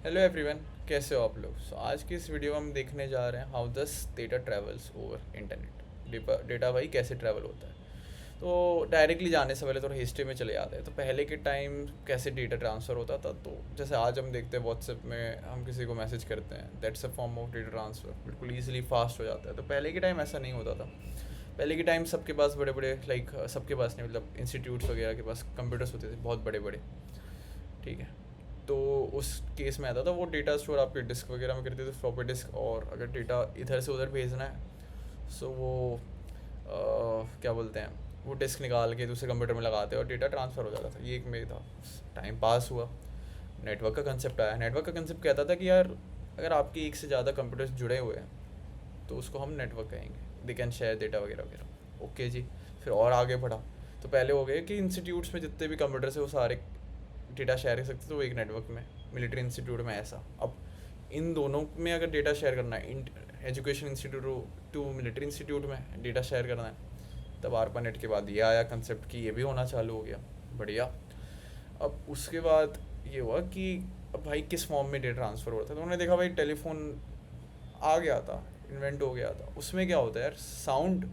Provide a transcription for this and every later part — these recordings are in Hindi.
हेलो एवरीवन, कैसे हो आप लोग। आज की इस वीडियो में हम देखने जा रहे हैं हाउ दस data travels over internet. Data भाई कैसे ट्रैवल होता है। तो डायरेक्टली जाने से पहले थोड़ा हिस्ट्री में चले जाते हैं। तो पहले के टाइम कैसे डेटा ट्रांसफ़र होता था, तो जैसे आज हम देखते हैं व्हाट्सएप में हम किसी को मैसेज करते हैं, that's a form of data transfer, बिल्कुल ईजिली फास्ट हो जाता है। तो पहले के टाइम ऐसा नहीं होता था। पहले के टाइम सबके पास बड़े बड़े सबके पास नहीं, मतलब इंस्टीट्यूट्स वगैरह के पास कंप्यूटर्स होते थे बहुत बड़े बड़े। ठीक है। तो उस केस में आता था वो डेटा स्टोर आपके डिस्क वगैरह में करते थे, फ्लॉपी डिस्क। और अगर डेटा इधर से उधर भेजना है सो वो क्या बोलते हैं, वो डिस्क निकाल के दूसरे कंप्यूटर में लगाते और डेटा ट्रांसफ़र हो जाता था। ये एक में था। टाइम पास हुआ, नेटवर्क का कंसेप्ट आया। नेटवर्क का कंसेप्ट कहता था कि यार अगर आपके एक से ज़्यादा कंप्यूटर्स जुड़े हुए हैं तो उसको हम नेटवर्क कहेंगे, दे कैन शेयर डेटा वगैरह वगैरह। ओके जी। फिर और आगे बढ़ा तो पहले हो गए कि इंस्टीट्यूट्स में जितने भी कंप्यूटर्स है वो सारे डेटा शेयर कर सकते थे वो एक नेटवर्क में। मिलिट्री इंस्टीट्यूट में ऐसा। अब इन दोनों में अगर डेटा शेयर करना है, education institute to military institute में डेटा शेयर करना है, तब आरपानेट के बाद ये आया कंसेप्ट कि ये भी होना चालू हो गया। बढ़िया। अब उसके बाद ये हुआ कि अब भाई किस फॉर्म में डेटा ट्रांसफ़र हो रहा था। तो उन्होंने देखा भाई टेलीफोन आ गया था, इन्वेंट हो गया था। उसमें क्या होता है यार, साउंड,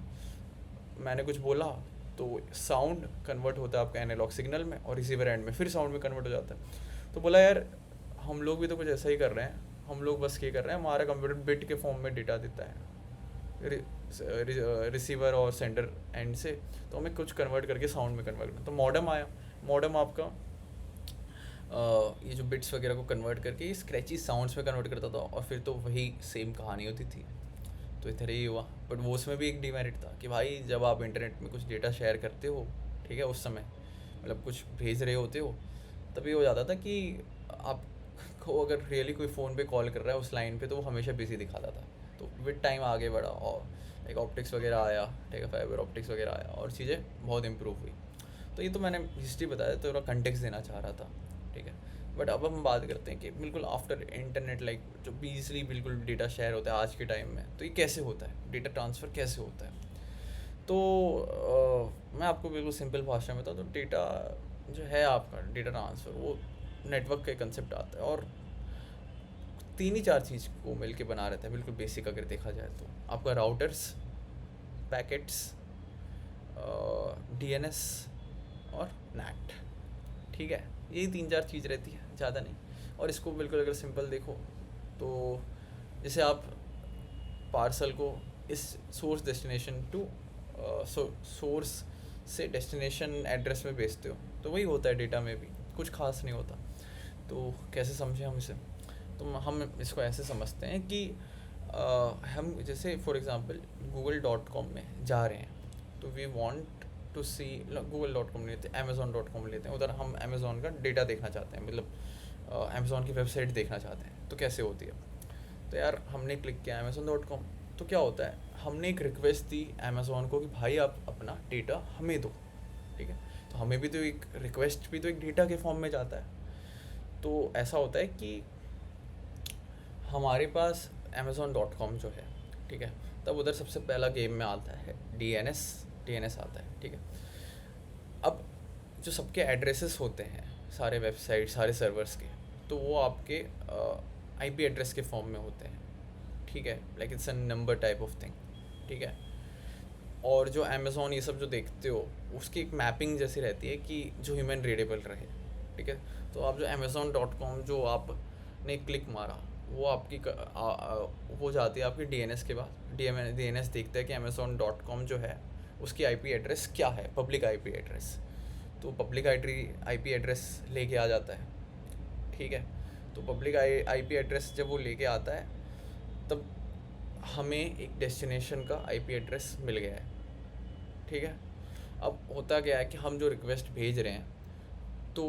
मैंने कुछ बोला तो साउंड कन्वर्ट होता है आपका एनालॉग सिग्नल में, और रिसीवर एंड में फिर साउंड में कन्वर्ट हो जाता है। तो बोला यार हम लोग भी तो कुछ ऐसा ही कर रहे हैं। हम लोग बस क्या कर रहे हैं, हमारा कंप्यूटर बिट के फॉर्म में डेटा देता है रिसीवर और सेंडर एंड से, तो हमें कुछ कन्वर्ट करके साउंड में कन्वर्ट करना। तो मॉडम आया। मॉडम आपका ये जो बिट्स वगैरह को कन्वर्ट करके स्क्रैची साउंड्स में कन्वर्ट करता था, और फिर तो वही सेम कहानी होती थी। तो इधर ही हुआ। बट वो उसमें भी एक डिमेरिट था कि भाई जब आप इंटरनेट में कुछ डेटा शेयर करते हो, ठीक है, उस समय मतलब कुछ भेज रहे होते हो, तभी हो जाता था कि आपको अगर रियली कोई फ़ोन पे कॉल कर रहा है उस लाइन पे, तो वो हमेशा बिजी दिखाता था। तो विद टाइम आगे बढ़ा और एक ऑप्टिक्स वगैरह आया, ठीक है, फाइबर ऑप्टिक्स वगैरह आया और चीज़ें बहुत इम्प्रूव हुई। तो ये तो मैंने हिस्ट्री बताया, तो थोड़ा कंटेक्स्ट देना चाह रहा था। ठीक है। बट अब हम बात करते हैं कि बिल्कुल आफ्टर इंटरनेट, जो ईजिली बिल्कुल डेटा शेयर होता है आज के टाइम में, तो ये कैसे होता है, डेटा ट्रांसफ़र कैसे होता है। तो मैं आपको बिल्कुल सिंपल भाषा में बताऊँ तो डेटा जो है आपका डेटा ट्रांसफ़र, वो नेटवर्क का कंसेप्ट आता है, और तीन ही चार चीज़ को मिल के बना रहता है बिल्कुल बेसिक अगर देखा जाए तो। आपका राउटर्स, पैकेट्स, डीएनएस और नैट। ठीक है। यही तीन चार चीज़ रहती है, ज़्यादा नहीं। और इसको बिल्कुल अगर सिंपल देखो तो जैसे आप पार्सल को इस सोर्स डेस्टिनेशन टू सोर्स से डेस्टिनेशन एड्रेस में भेजते हो, तो वही होता है डेटा में भी, कुछ खास नहीं होता। तो कैसे समझें हम इसे। तो हम इसको ऐसे समझते हैं कि हम जैसे फॉर एग्ज़ाम्पल google.com में जा रहे हैं, तो we want to C, google.com लेते हैं, amazon.com लेते हैं, उधर हम अमेज़ोन का डेटा देखना चाहते हैं, मतलब अमेज़ोन की वेबसाइट देखना चाहते हैं, तो कैसे होती है। तो यार हमने क्लिक किया amazon.com, तो क्या होता है, हमने एक रिक्वेस्ट दी अमेज़ोन को कि भाई आप अपना डेटा हमें दो। ठीक है। तो हमें भी तो एक रिक्वेस्ट भी तो एक डेटा के फॉर्म में जाता है। तो ऐसा होता है कि हमारे पास amazon.com जो है, ठीक है, तब उधर सबसे पहला गेम में आता है डीएनएस आता है। ठीक है। अब जो सबके एड्रेसेस होते हैं, सारे वेबसाइट सारे सर्वर्स के, तो वो आपके आईपी एड्रेस के फॉर्म में होते हैं। ठीक है, like it's a number type of thing. ठीक है। और जो अमेज़ोन ये सब जो देखते हो, उसकी एक मैपिंग जैसी रहती है कि जो ह्यूमन रीडेबल रहे। ठीक है। तो आप जो amazon.com जो आपने क्लिक मारा, वो आपकी हो जाती है आपकी डीएनएस के बाद। डीएनएस देखता है कि amazon.com जो है उसकी आईपी एड्रेस क्या है, पब्लिक आईपी एड्रेस। तो पब्लिक आईपी एड्रेस लेके आ जाता है। ठीक है। तो पब्लिक आईपी एड्रेस जब वो लेके आता है, तब हमें एक डेस्टिनेशन का आईपी एड्रेस मिल गया है। ठीक है। अब होता क्या है कि हम जो रिक्वेस्ट भेज रहे हैं, तो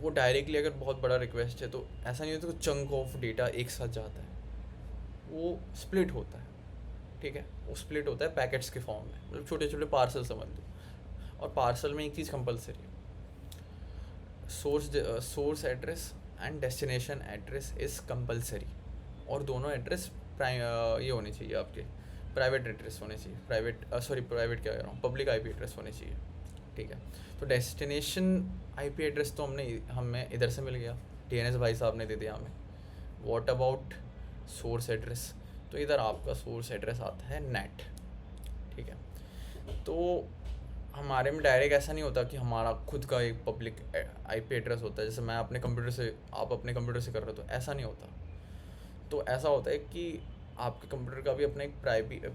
वो डायरेक्टली अगर बहुत बड़ा रिक्वेस्ट है, तो ऐसा नहीं होता कि चंक ऑफ डेटा एक साथ जाता है, वो स्प्लिट होता है। ठीक है। वो स्प्लिट होता है पैकेट्स के फॉर्म में, मतलब छोटे छोटे पार्सल समझ लो। और पार्सल में एक चीज़ कंपलसरी है, source address and destination address is compulsory. और दोनों एड्रेस ये होने चाहिए आपके प्राइवेट एड्रेस होने चाहिए, प्राइवेट क्या कह रहा हूँ, पब्लिक आईपी एड्रेस होने चाहिए। ठीक है। तो डेस्टिनेशन आईपी एड्रेस तो हमें इधर से मिल गया, DNS भाई साहब ने दे दिया हमें। What about source address? तो इधर आपका सोर्स एड्रेस आता है नेट, ठीक है। तो हमारे में डायरेक्ट ऐसा नहीं होता कि हमारा खुद का एक पब्लिक IP एड्रेस होता है, जैसे मैं अपने कंप्यूटर से, आप अपने कंप्यूटर से कर रहे हो, तो ऐसा नहीं होता। तो ऐसा होता है कि आपके कंप्यूटर का भी अपना एक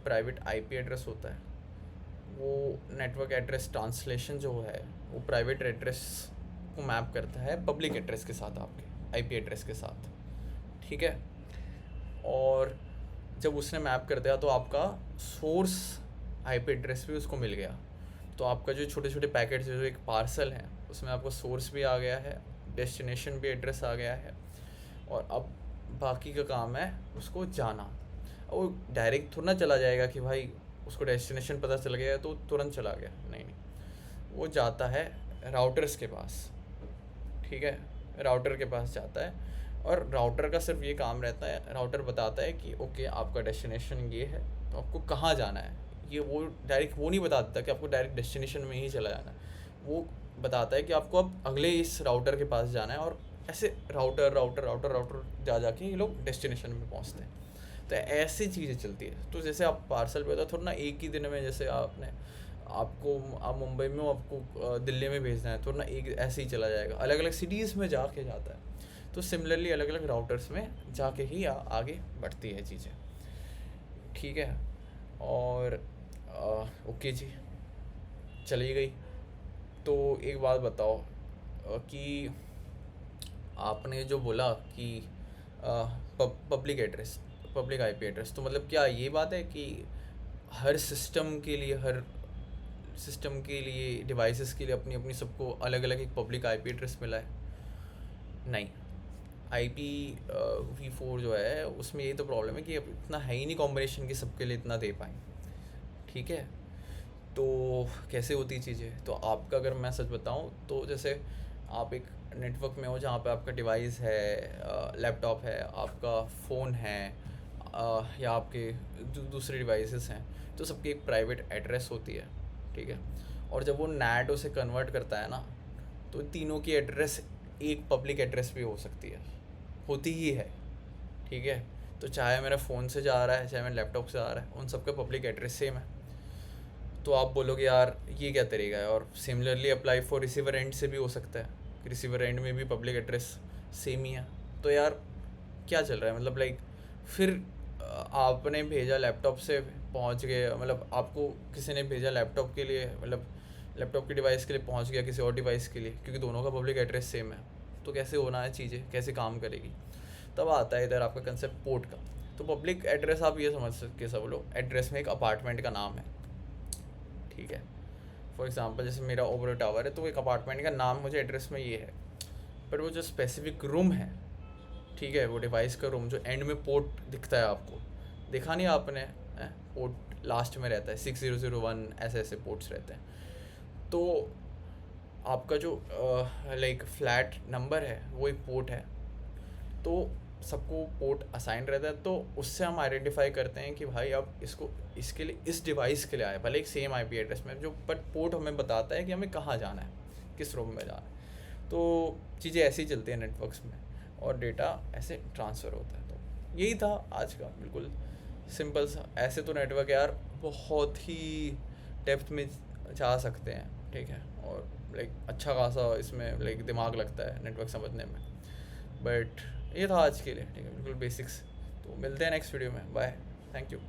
प्राइवेट IP एड्रेस होता है। वो नेटवर्क एड्रेस ट्रांसलेशन जो है वो प्राइवेट एड्रेस को मैप करता है पब्लिक एड्रेस के साथ, आपके IP एड्रेस के साथ, ठीक है। और जब उसने मैप कर दिया तो आपका सोर्स IP एड्रेस भी उसको मिल गया। तो आपका जो छोटे छोटे पैकेट्स जो एक पार्सल है उसमें आपका सोर्स भी आ गया है, डेस्टिनेशन भी एड्रेस आ गया है, और अब बाकी का काम है उसको जाना। वो डायरेक्ट थोड़ा ना चला जाएगा कि भाई उसको डेस्टिनेशन पता चल गया तो तुरंत चला गया, नहीं नहीं, वो जाता है राउटर्स के पास, ठीक है। राउटर के पास जाता है और राउटर का सिर्फ ये काम रहता है, राउटर बताता है कि ओके आपका डेस्टिनेशन ये है, तो आपको कहाँ जाना है। ये वो डायरेक्ट वो नहीं बता देता कि आपको डायरेक्ट डेस्टिनेशन में ही चला जाना है, वो बताता है कि आपको अब अगले इस राउटर के पास जाना है, और ऐसे राउटर राउटर राउटर राउटर जा जाके ये लोग डेस्टिनेशन में पहुंचते हैं। तो ऐसी चीज़ें चलती है। तो जैसे आप पार्सल पे होता है थोड़ा ना एक ही दिन में, जैसे आपने आप मुंबई में हो, आपको दिल्ली में भेजना है, थोड़ा ना एक ऐसे ही चला जाएगा, अलग अलग सिटीज़ में जाके जाता है। तो सिमिलरली अलग अलग राउटर्स में जाके ही आगे बढ़ती है चीज़ें, ठीक है। और ओके जी, चली गई। तो एक बात बताओ कि आपने जो बोला कि public address, public IP address, तो मतलब क्या ये बात है कि हर सिस्टम के लिए, हर सिस्टम के लिए, डिवाइसेस के लिए अपनी अपनी सबको अलग अलग एक पब्लिक IP एड्रेस मिला है? नहीं, IPv4 जो है उसमें यही तो प्रॉब्लम है कि अब इतना है ही नहीं कॉम्बिनेशन कि सबके लिए इतना दे पाएँ, ठीक है। तो कैसे होती चीज़ें, तो आपका अगर मैं सच बताऊं तो जैसे आप एक नेटवर्क में हो जहाँ पे आपका डिवाइस है, लैपटॉप है, आपका फ़ोन है, या आपके दूसरे डिवाइसेस हैं, तो सबकी एक प्राइवेट एड्रेस होती है, ठीक है। और जब वो नैट उसे कन्वर्ट करता है ना, तो तीनों की एड्रेस एक पब्लिक एड्रेस भी हो सकती है, होती ही है, ठीक है। तो चाहे मेरा फ़ोन से जा रहा है, चाहे मेरे लैपटॉप से आ रहा है, उन सबका पब्लिक एड्रेस सेम है। तो आप बोलोगे यार ये क्या तरीका है, और similarly apply for receiver and से भी हो सकता है, रिसीवर एंड में भी पब्लिक एड्रेस सेम ही है। तो यार क्या चल रहा है, मतलब लाइक फिर आपने भेजा लैपटॉप से पहुंच गए, मतलब आपको किसी ने भेजा लैपटॉप के लिए, मतलब लैपटॉप के डिवाइस के लिए पहुंच गया किसी और डिवाइस के लिए, क्योंकि दोनों का पब्लिक एड्रेस सेम है। तो कैसे होना है चीज़ें, कैसे काम करेगी? तब आता है इधर आपका कंसेप्ट पोर्ट का। तो पब्लिक एड्रेस आप ये समझ सकते सब लोग, एड्रेस में एक अपार्टमेंट का नाम है, ठीक है। फॉर एग्जांपल जैसे मेरा ओबरो टावर है, तो एक अपार्टमेंट का नाम मुझे एड्रेस में ये है, पर वो जो स्पेसिफिक रूम है, ठीक है, वो डिवाइस का रूम जो एंड में पोर्ट दिखता है, आपको देखा नहीं आपने, पोर्ट लास्ट में रहता है 6001, ऐसे ऐसे पोर्ट्स रहते हैं। तो आपका जो लाइक फ्लैट नंबर है वो एक पोर्ट है, तो सबको पोर्ट असाइन रहता है। तो उससे हम आइडेंटिफाई करते हैं कि भाई अब इसको इसके लिए, इस डिवाइस के लिए आए, भले एक सेम IP एड्रेस में, जो बट पोर्ट हमें बताता है कि हमें कहाँ जाना है, किस रूम में जाना है। तो चीज़ें ऐसी चलती हैं नेटवर्क्स में, और डेटा ऐसे ट्रांसफ़र होता है। तो यही था आज का, बिल्कुल सिंपल सा। ऐसे तो नेटवर्क यार बहुत ही डेप्थ में जा सकते हैं, ठीक है, और लाइक अच्छा खासा इसमें लाइक दिमाग लगता है नेटवर्क समझने में। बट ये था आज के लिए, ठीक है, बिल्कुल बेसिक्स। तो मिलते हैं नेक्स्ट वीडियो में, बाय, थैंक यू।